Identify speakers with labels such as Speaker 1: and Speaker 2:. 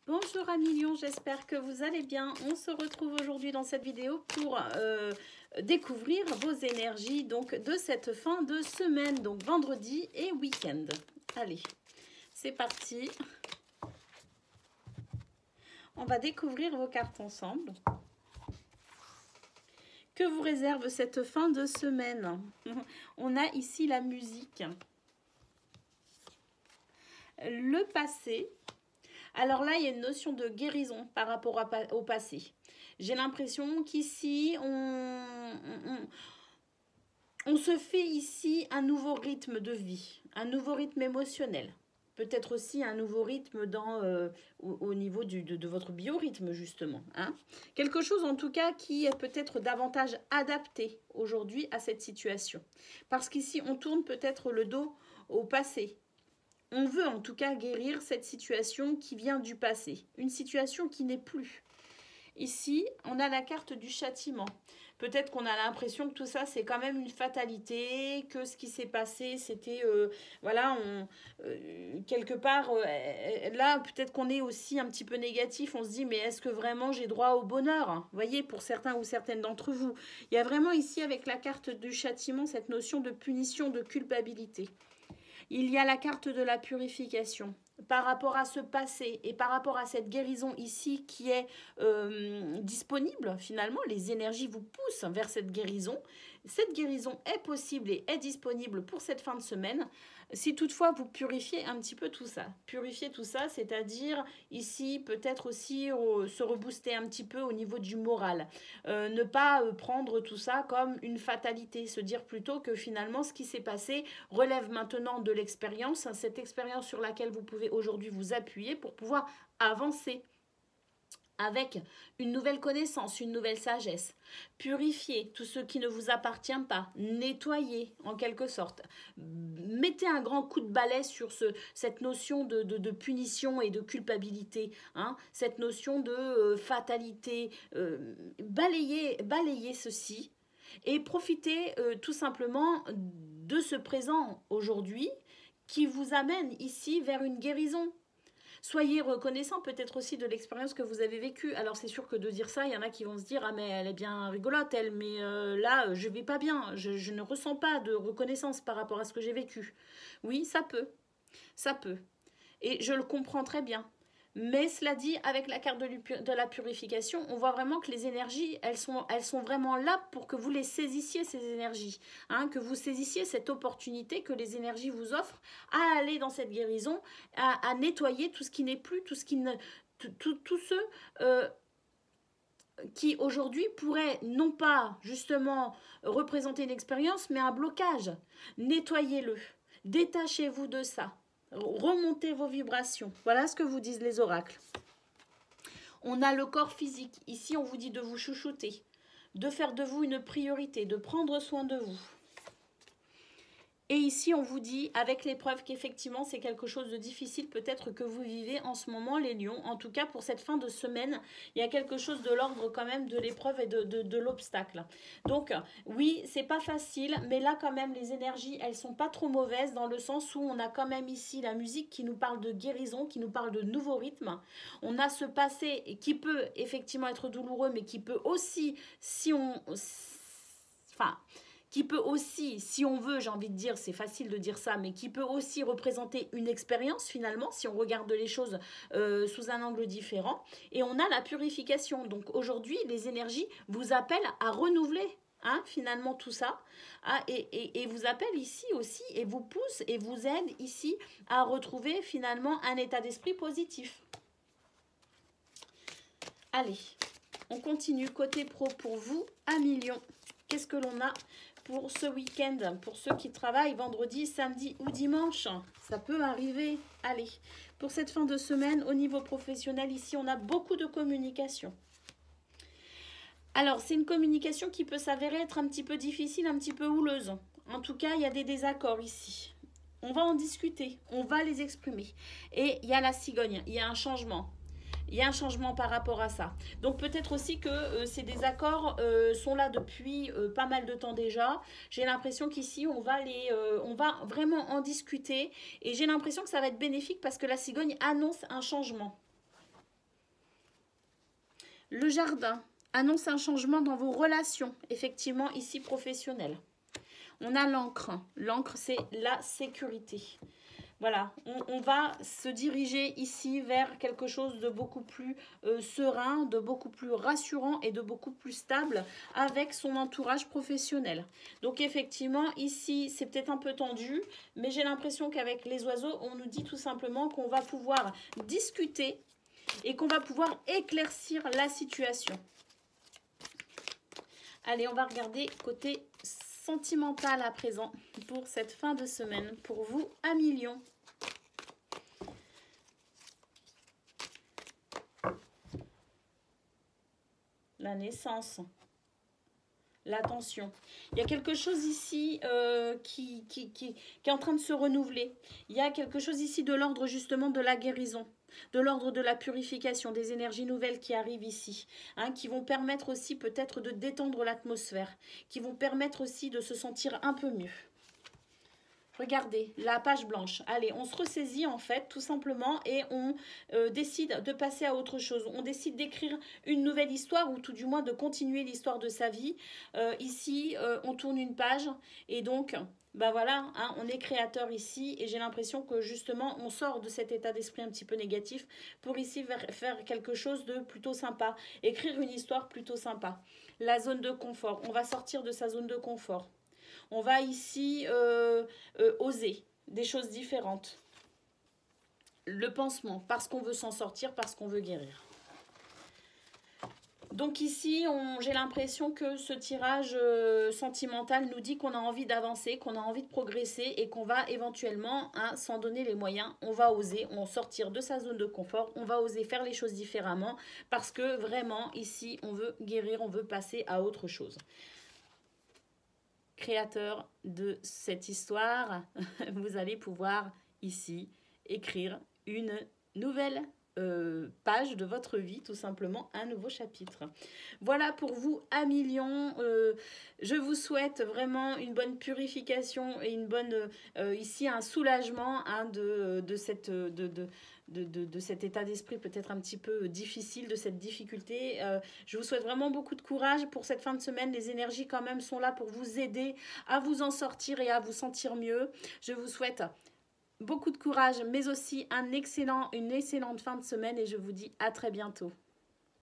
Speaker 1: Bonjour amis lions, j'espère que vous allez bien. On se retrouve aujourd'hui dans cette vidéo pour découvrir vos énergies donc de cette fin de semaine, donc vendredi et week-end. Allez, c'est parti. On va découvrir vos cartes ensemble. Que vous réserve cette fin de semaine? On a ici la musique, le passé. Alors là, il y a une notion de guérison par rapport au passé. J'ai l'impression qu'ici, on se fait ici un nouveau rythme de vie, un nouveau rythme émotionnel. Peut-être aussi un nouveau rythme au niveau de votre biorhythme, justement. Hein. Quelque chose, en tout cas, qui est peut-être davantage adapté aujourd'hui à cette situation. Parce qu'ici, on tourne peut-être le dos au passé. On veut en tout cas guérir cette situation qui vient du passé, une situation qui n'est plus. Ici, on a la carte du châtiment. Peut-être qu'on a l'impression que tout ça, c'est quand même une fatalité, que ce qui s'est passé, c'était, voilà, quelque part, là, peut-être qu'on est aussi un petit peu négatif. On se dit, mais est-ce que vraiment j'ai droit au bonheur? Vous voyez, pour certains ou certaines d'entre vous. Il y a vraiment ici, avec la carte du châtiment, cette notion de punition, de culpabilité. Il y a la carte de la purification par rapport à ce passé et par rapport à cette guérison ici qui est disponible finalement. Les énergies vous poussent vers cette guérison. Cette guérison est possible et est disponible pour cette fin de semaine. Si toutefois vous purifiez un petit peu tout ça. Purifier tout ça, c'est-à-dire ici peut-être aussi se rebooster un petit peu au niveau du moral. Ne pas prendre tout ça comme une fatalité. Se dire plutôt que finalement ce qui s'est passé relève maintenant de l'expérience. Cette expérience sur laquelle vous pouvez aujourd'hui vous appuyer pour pouvoir avancer avec une nouvelle connaissance, une nouvelle sagesse. Purifiez tout ce qui ne vous appartient pas. Nettoyez en quelque sorte. Mettez un grand coup de balai sur cette notion de punition et de culpabilité. Hein, cette notion de fatalité. Balayez ceci et profitez tout simplement de ce présent aujourd'hui qui vous amène ici vers une guérison. Soyez reconnaissant peut-être aussi de l'expérience que vous avez vécue. Alors c'est sûr que de dire ça, il y en a qui vont se dire « Ah mais elle est bien rigolote elle, mais là je vais pas bien, je ne ressens pas de reconnaissance par rapport à ce que j'ai vécu. » Oui, ça peut, ça peut. Et je le comprends très bien. Mais cela dit, avec la carte de la purification, on voit vraiment que les énergies, elles sont vraiment là pour que vous les saisissiez, ces énergies. Hein, que vous saisissiez cette opportunité que les énergies vous offrent à aller dans cette guérison, à nettoyer tout ce qui n'est plus, tout ce qui aujourd'hui pourrait non pas justement représenter une expérience, mais un blocage. Nettoyez-le. Détachez-vous de ça. Remontez vos vibrations. Voilà ce que vous disent les oracles. On a le corps physique. Ici, on vous dit de vous chouchouter, de faire de vous une priorité, de prendre soin de vous. Et ici, on vous dit, avec l'épreuve, qu'effectivement, c'est quelque chose de difficile peut-être que vous vivez en ce moment, les lions. En tout cas, pour cette fin de semaine, il y a quelque chose de l'ordre quand même de l'épreuve et de l'obstacle. Donc, oui, c'est pas facile, mais là, quand même, les énergies, elles sont pas trop mauvaises dans le sens où on a quand même ici la musique qui nous parle de guérison, qui nous parle de nouveaux rythmes. On a ce passé qui peut effectivement être douloureux, mais qui peut aussi, qui peut aussi, si on veut, j'ai envie de dire, c'est facile de dire ça, mais qui peut aussi représenter une expérience finalement, si on regarde les choses sous un angle différent. Et on a la purification. Donc aujourd'hui, les énergies vous appellent à renouveler finalement tout ça, et vous appellent ici aussi, et vous poussent et vous aident ici à retrouver finalement un état d'esprit positif. Allez, on continue côté pro pour vous, à million. Qu'est-ce que l'on a pour ce week-end, pour ceux qui travaillent vendredi, samedi ou dimanche? Ça peut arriver. Allez, pour cette fin de semaine, au niveau professionnel, ici, on a beaucoup de communication. Alors, c'est une communication qui peut s'avérer être un petit peu difficile, un petit peu houleuse. En tout cas, il y a des désaccords ici. On va en discuter, on va les exprimer. Et il y a la cigogne, il y a un changement. Il y a un changement par rapport à ça. Donc peut-être aussi que ces désaccords sont là depuis pas mal de temps déjà. J'ai l'impression qu'ici, on va vraiment en discuter. Et j'ai l'impression que ça va être bénéfique parce que la cigogne annonce un changement. Le jardin annonce un changement dans vos relations, effectivement, ici professionnelles. On a l'encre. L'encre, c'est la sécurité. Voilà, on va se diriger ici vers quelque chose de beaucoup plus serein, de beaucoup plus rassurant et de beaucoup plus stable avec son entourage professionnel. Donc effectivement, ici, c'est peut-être un peu tendu, mais j'ai l'impression qu'avec les oiseaux, on nous dit tout simplement qu'on va pouvoir discuter et qu'on va pouvoir éclaircir la situation. Allez, on va regarder côté sentimental à présent pour cette fin de semaine, pour vous, amis Lion. La naissance, l'attention. Il y a quelque chose ici qui est en train de se renouveler. Il y a quelque chose ici de l'ordre justement de la guérison, de l'ordre de la purification, des énergies nouvelles qui arrivent ici, hein, qui vont permettre aussi peut-être de détendre l'atmosphère, qui vont permettre aussi de se sentir un peu mieux. Regardez, la page blanche. Allez, on se ressaisit en fait, tout simplement, et on décide de passer à autre chose. On décide d'écrire une nouvelle histoire, ou tout du moins de continuer l'histoire de sa vie. Ici, on tourne une page, et donc, bah voilà, hein, on est créateur ici, et j'ai l'impression que justement, on sort de cet état d'esprit un petit peu négatif pour ici faire quelque chose de plutôt sympa. Écrire une histoire plutôt sympa. La zone de confort. On va sortir de sa zone de confort. On va ici oser des choses différentes. Le pansement, parce qu'on veut s'en sortir, parce qu'on veut guérir. Donc ici, j'ai l'impression que ce tirage sentimental nous dit qu'on a envie d'avancer, qu'on a envie de progresser et qu'on va éventuellement, hein, s'en donner les moyens, on va oser, on va sortir de sa zone de confort, on va oser faire les choses différemment parce que vraiment, ici, on veut guérir, on veut passer à autre chose. Créateur de cette histoire, vous allez pouvoir ici écrire une nouvelle page de votre vie, tout simplement un nouveau chapitre. Voilà pour vous, amis Lion. Je vous souhaite vraiment une bonne purification et une bonne ici un soulagement, hein, de cet état d'esprit peut-être un petit peu difficile, de cette difficulté. Je vous souhaite vraiment beaucoup de courage pour cette fin de semaine. Les énergies quand même sont là pour vous aider à vous en sortir et à vous sentir mieux. Je vous souhaite beaucoup de courage, mais aussi une excellente fin de semaine et je vous dis à très bientôt.